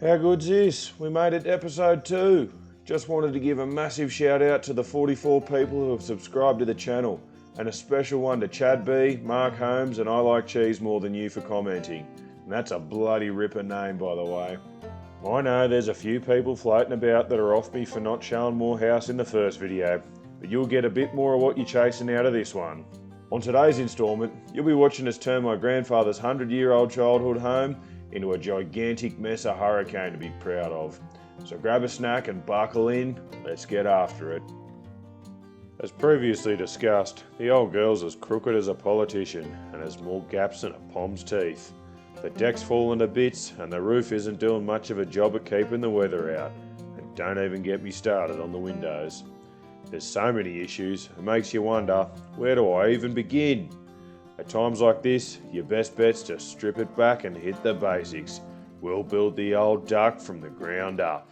How good's this? We made it to episode 2. Just wanted to give a massive shout out to the 44 people who have subscribed to the channel, and a special one to Chad B, Mark Holmes, and I Like Cheese More Than You for commenting. And that's a bloody ripper name, by the way. I know there's a few people floating about that are off me for not showing more house in the first video, but you'll get a bit more of what you're chasing out of this one. On today's instalment, you'll be watching us turn my grandfather's 100-year-old childhood home into a gigantic mess of hurricane to be proud of. So grab a snack and buckle in, let's get after it. As previously discussed, the old girl's as crooked as a politician and has more gaps than a pom's teeth. The deck's fallen to bits and the roof isn't doing much of a job at keeping the weather out. And don't even get me started on the windows. There's so many issues, it makes you wonder, where do I even begin? At times like this, your best bet's to strip it back and hit the basics. We'll build the old duck from the ground up.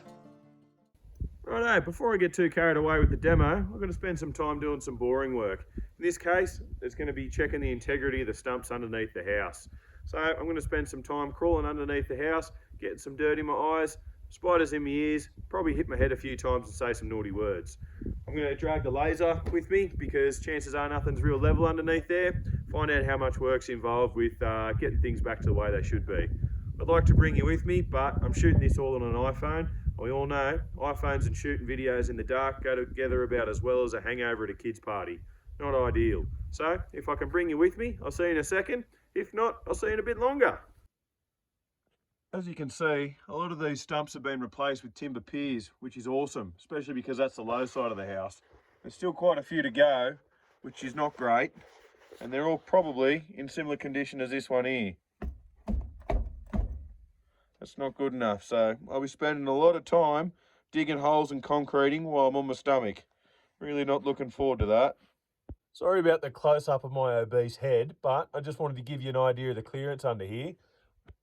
Righto, before I get too carried away with the demo, I'm going to spend some time doing some boring work. In this case, it's going to be checking the integrity of the stumps underneath the house. So I'm going to spend some time crawling underneath the house, getting some dirt in my eyes, spiders in my ears, probably hit my head a few times and say some naughty words. I'm going to drag the laser with me because chances are nothing's real level underneath there. Find out how much work's involved with getting things back to the way they should be. I'd like to bring you with me, but I'm shooting this all on an iPhone. We all know iPhones and shooting videos in the dark go together about as well as a hangover at a kid's party. Not ideal. So if I can bring you with me, I'll see you in a second. If not, I'll see you in a bit longer. As you can see, a lot of these stumps have been replaced with timber piers, which is awesome, especially because that's the low side of the house. There's still quite a few to go, which is not great, and they're all probably in similar condition as this one here. That's not good enough, so I'll be spending a lot of time digging holes and concreting while I'm on my stomach. Really not looking forward to that. Sorry about the close-up of my obese head, but I just wanted to give you an idea of the clearance under here.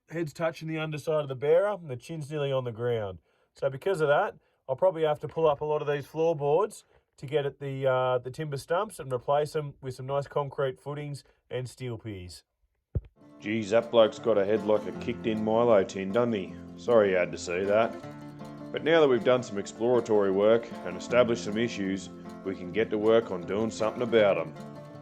Head's touching the underside of the bearer and the chin's nearly on the ground. So because of that, I'll probably have to pull up a lot of these floorboards to get at the timber stumps and replace them with some nice concrete footings and steel piers. Geez, that bloke's got a head like a kicked-in Milo tin, doesn't he? Sorry you had to see that. But now that we've done some exploratory work and established some issues, we can get to work on doing something about them.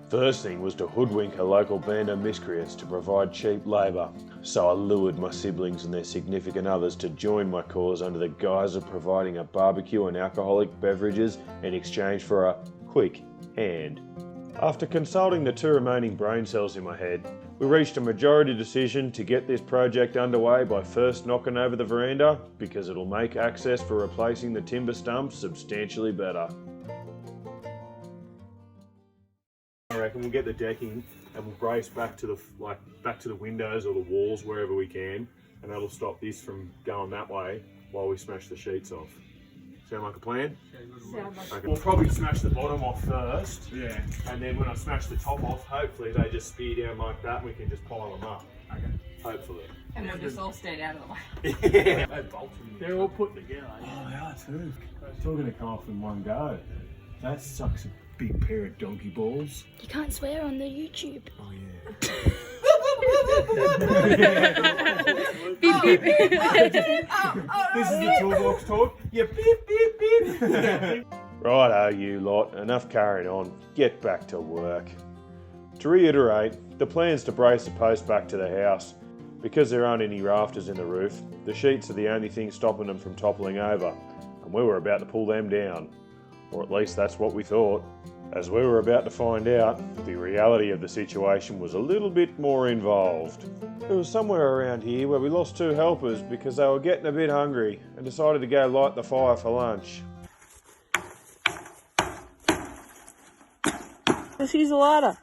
First thing was to hoodwink a local band of miscreants to provide cheap labour, so I lured my siblings and their significant others to join my cause under the guise of providing a barbecue and alcoholic beverages in exchange for a quick hand. After consulting the 2 remaining brain cells in my head, we reached a majority decision to get this project underway by first knocking over the veranda because it'll make access for replacing the timber stumps substantially better. I reckon we'll get the decking and we'll brace back to the windows or the walls wherever we can, and that'll stop this from going that way while we smash the sheets off. Sound like a plan? Okay. We'll probably smash the bottom off first, yeah, and then when I smash the top off, hopefully they just spear down like that and we can just pile them up. Okay. Hopefully. And we'll just all stand out of the way. Yeah. They're all put together. Oh, they are too. It's all going to come off in one go. That sucks a big pair of donkey balls. You can't swear on the YouTube. Oh, yeah. Beep, beep. This is the toolbox talk. Yeah, beep, beep, beep. Righto, you lot. Enough carrying on. Get back to work. To reiterate, the plan's to brace the post back to the house. Because there aren't any rafters in the roof, the sheets are the only thing stopping them from toppling over, and we were about to pull them down. Or at least that's what we thought. As we were about to find out, the reality of the situation was a little bit more involved. It was somewhere around here where we lost 2 helpers because they were getting a bit hungry and decided to go light the fire for lunch. Let's use a lighter.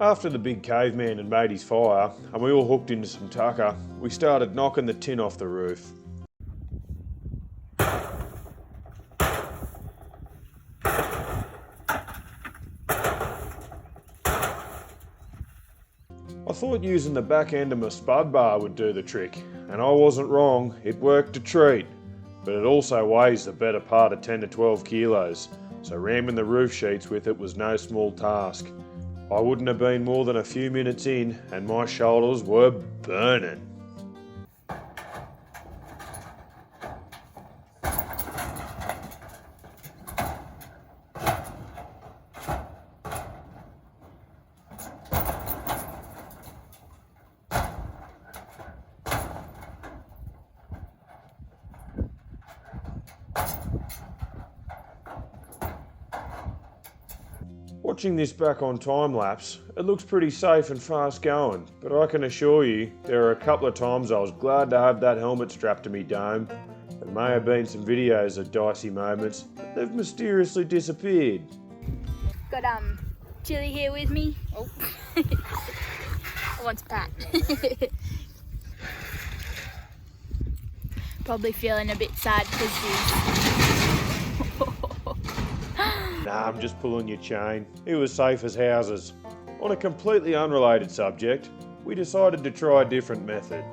After the big caveman had made his fire and we all hooked into some tucker, we started knocking the tin off the roof. I thought using the back end of my spud bar would do the trick, and I wasn't wrong, it worked a treat. But it also weighs the better part of 10 to 12 kilos, so ramming the roof sheets with it was no small task. I wouldn't have been more than a few minutes in and my shoulders were burning. Watching this back on Timelapse, it looks pretty safe and fast going, but I can assure you there are a couple of times I was glad to have that helmet strapped to me dome. There may have been some videos of dicey moments, but they've mysteriously disappeared. Got Chili here with me. Oh, I want pat. Probably feeling a bit sad because he's. Nah, I'm just pulling your chain. It was safe as houses. On a completely unrelated subject, we decided to try a different method.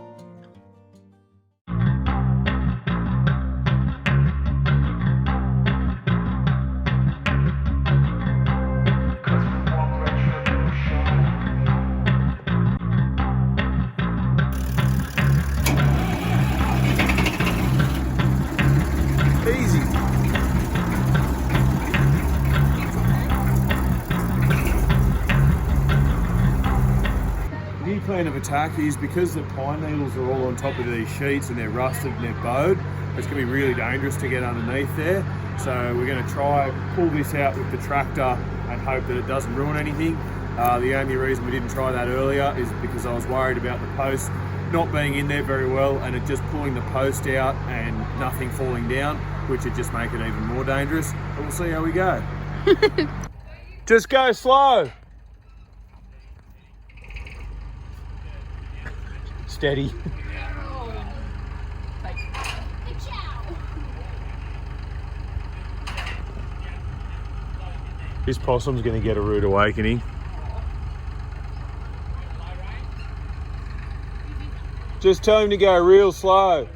Easy. The new plan of attack is because the pine needles are all on top of these sheets and they're rusted and they're bowed, it's going to be really dangerous to get underneath there. So we're going to try pull this out with the tractor and hope that it doesn't ruin anything. The only reason we didn't try that earlier is because I was worried about the post not being in there very well and it just pulling the post out and nothing falling down, which would just make it even more dangerous. But we'll see how we go. Just go slow. Steady. This possum's going to get a rude awakening. Just tell him to go real slow.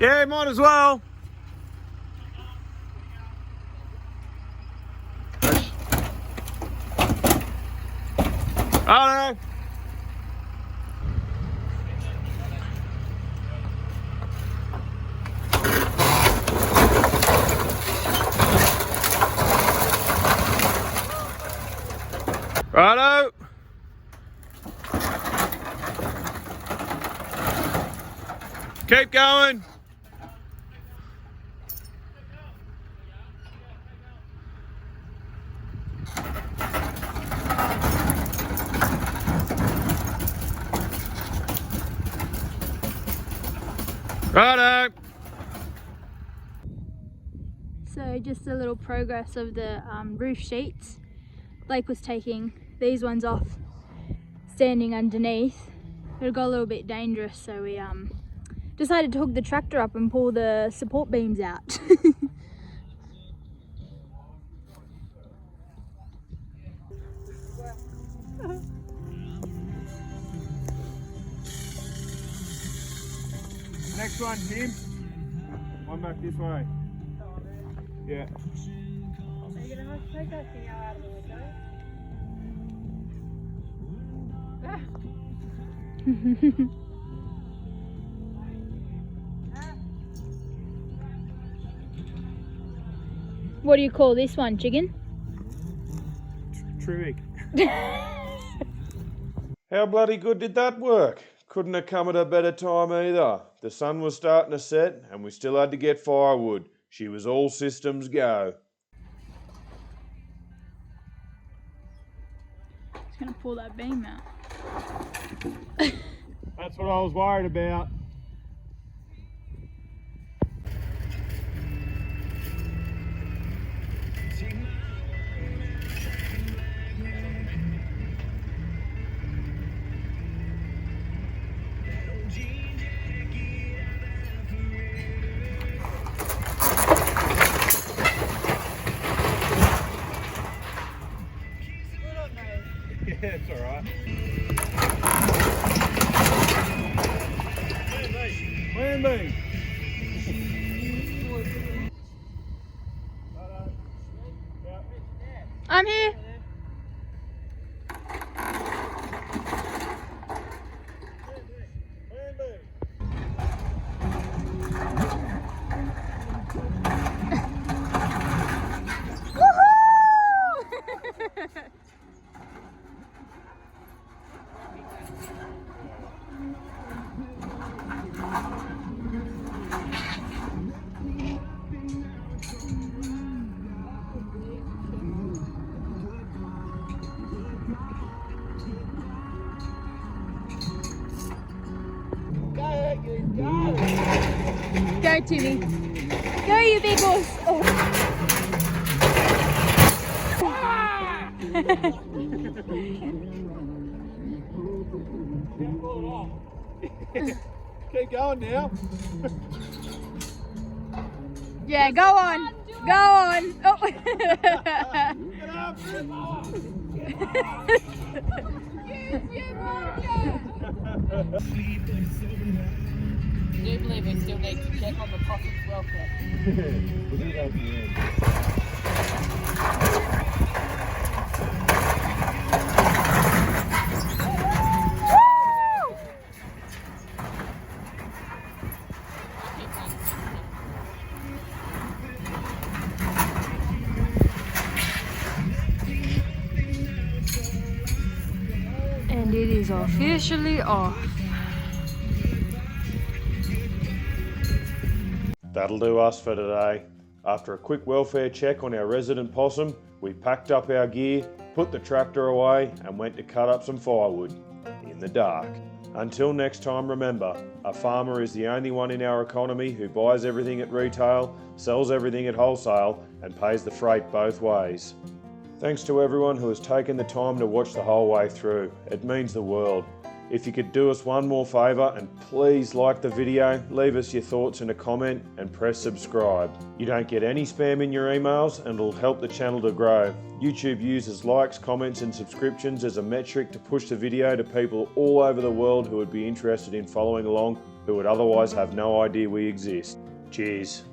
Yeah, might as well. Oh no. Righto. Keep going. Righto. So just a little progress of the roof sheets. Blake was taking these ones off, standing underneath. It got a little bit dangerous, so we decided to hook the tractor up and pull the support beams out. Next one, Tim. One back this way. Yeah. Are you gonna have to take that thing out of the window? What do you call this one, chicken? Tradie. How bloody good did that work? Couldn't have come at a better time either. The sun was starting to set and we still had to get firewood. She was all systems go. gonna pull that beam out. That's what I was worried about. Yeah, it's alright. Land me. I'm here. Go, Timmy. Go, you big horse. Oh. Keep going now. Yeah, go on. Go on. Oh. I do believe we still need to check on the possum's welfare. We'll do that at the end. And it is officially off. That'll do us for today. After a quick welfare check on our resident possum, we packed up our gear, put the tractor away and went to cut up some firewood in the dark. Until next time, remember, a farmer is the only one in our economy who buys everything at retail, sells everything at wholesale and pays the freight both ways. Thanks to everyone who has taken the time to watch the whole way through. It means the world. If you could do us one more favour and please like the video, leave us your thoughts in a comment and press subscribe. You don't get any spam in your emails and it'll help the channel to grow. YouTube uses likes, comments and subscriptions as a metric to push the video to people all over the world who would be interested in following along, who would otherwise have no idea we exist. Cheers.